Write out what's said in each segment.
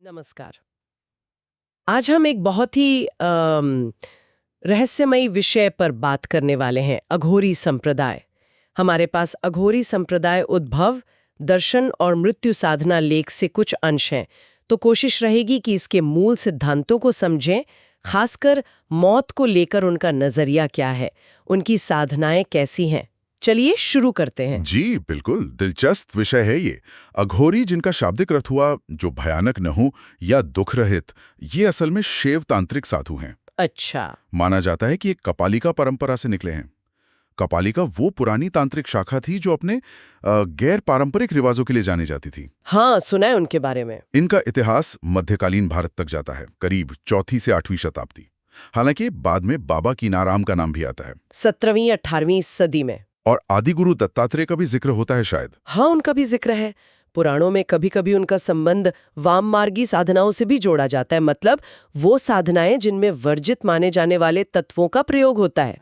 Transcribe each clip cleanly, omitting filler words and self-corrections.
नमस्कार। आज हम एक बहुत ही रहस्यमयी विषय पर बात करने वाले हैं, अघोरी संप्रदाय। हमारे पास अघोरी संप्रदाय उद्भव, दर्शन और मृत्यु साधना लेख से कुछ अंश हैं, तो कोशिश रहेगी कि इसके मूल सिद्धांतों को समझें, खासकर मौत को लेकर उनका नजरिया क्या है, उनकी साधनाएं कैसी हैं। चलिए शुरू करते हैं। जी बिल्कुल, दिलचस्प विषय है ये। अघोरी, जिनका शाब्दिक अर्थ हुआ जो भयानक न हो या दुख रहित, ये असल में शैव तांत्रिक साधु हैं। अच्छा। माना जाता है कि ये कपालिका परंपरा से निकले हैं। कपालिका वो पुरानी तांत्रिक शाखा थी जो अपने गैर पारंपरिक रिवाजों के लिए जानी जाती थी। हाँ, सुना है उनके बारे में। इनका इतिहास मध्यकालीन भारत तक जाता है, करीब 4वीं से 8वीं शताब्दी। हालांकि बाद में बाबा कीनाराम का नाम भी आता है। 17वीं 18वीं सदी में। और आदिगुरु दत्तात्रेय का भी जिक्र होता है शायद। हाँ, उनका भी जिक्र है। पुराणों में कभी-कभी उनका संबंध वाममार्गी साधनाओं से भी जोड़ा जाता है, मतलब वो साधनाएं जिनमें वर्जित माने जाने वाले तत्वों का प्रयोग होता है।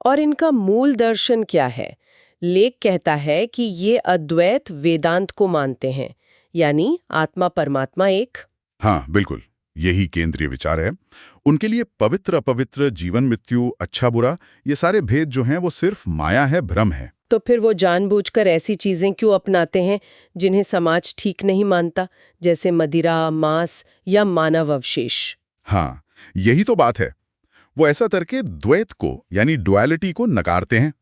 और इनका मूल दर्शन क्या है? लेख कहता है कि ये अद्वैत वेदांत को मानते हैं, यानी आत्मा परमात्मा एक। हाँ बिल्कुल, यही केंद्रीय विचार है। उनके लिए पवित्र अपवित्र, जीवन मृत्यु, अच्छा बुरा, ये सारे भेद जो हैं वो सिर्फ माया है, भ्रम है। तो फिर वो जानबूझकर ऐसी चीजें क्यों अपनाते हैं जिन्हें समाज ठीक नहीं मानता, जैसे मदिरा, मांस या मानव अवशेष? हाँ, यही तो बात है। वो ऐसा करके द्वैत को यानी डुअलिटी को नकारते हैं।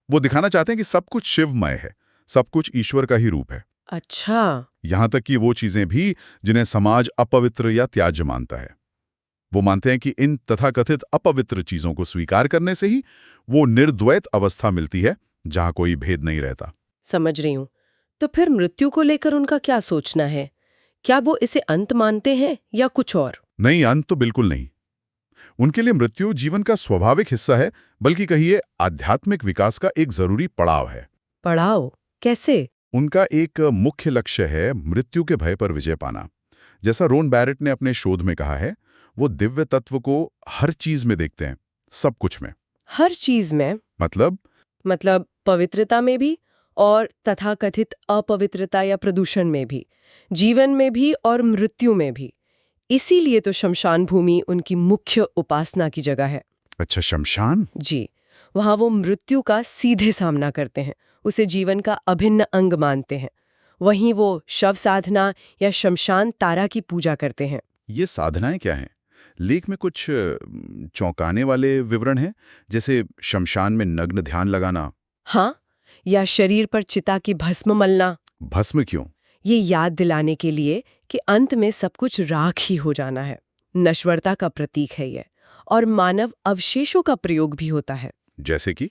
वो दिखाना चाहते हैं कि सब कुछ शिवमय है, सब कुछ ईश्वर का ही रूप है। अच्छा। यहां तक कि वो चीजें भी जिन्हें समाज अपवित्र या त्याज्य मानता है, वो मानते हैं कि इन तथाकथित अपवित्र चीजों को स्वीकार करने से ही वो निर्द्वैत अवस्था मिलती है, जहां कोई भेद नहीं रहता। समझ रही हूँ। तो फिर मृत्यु को लेकर उनका क्या सोचना है? क्या वो इसे अंत मानते हैं या कुछ और? नहीं, अंत तो बिल्कुल नहीं। उनके लिए मृत्यु जीवन का स्वाभाविक हिस्सा है, बल्कि कहिए आध्यात्मिक विकास का एक जरूरी पड़ाव है। पड़ाव? कैसे? उनका एक मुख्य लक्ष्य है मृत्यु के भय पर विजय पाना। जैसा रोन बैरेट ने अपने शोध में कहा है, वो दिव्य तत्व को हर चीज में देखते हैं, सब कुछ में। हर चीज में? मतलब पवित्रता में भी और तथाकथित अपवित्रता या प्रदूषण में भी, जीवन में भी और मृत्यु में भी। इसीलिए तो शमशान भूमि उनकी मुख्य उपासना की जगह है। अच्छा, शमशान? जी, वहां वो मृत्यु का सीधे सामना करते हैं, उसे जीवन का अभिन्न अंग मानते हैं। वहीं वो शव साधना या शमशान तारा की पूजा करते हैं। ये साधनाएं क्या हैं? लेख में कुछ चौंकाने वाले विवरण हैं, जैसे शमशान में नग्न ध्यान लगाना। हाँ, या शरीर पर चिता की भस्म मलना। भस्म क्यों? ये याद दिलाने के लिए कि अंत में सब कुछ राख ही हो जाना है। नश्वरता का प्रतीक है ये। और मानव अवशेषों का प्रयोग भी होता है। जैसे कि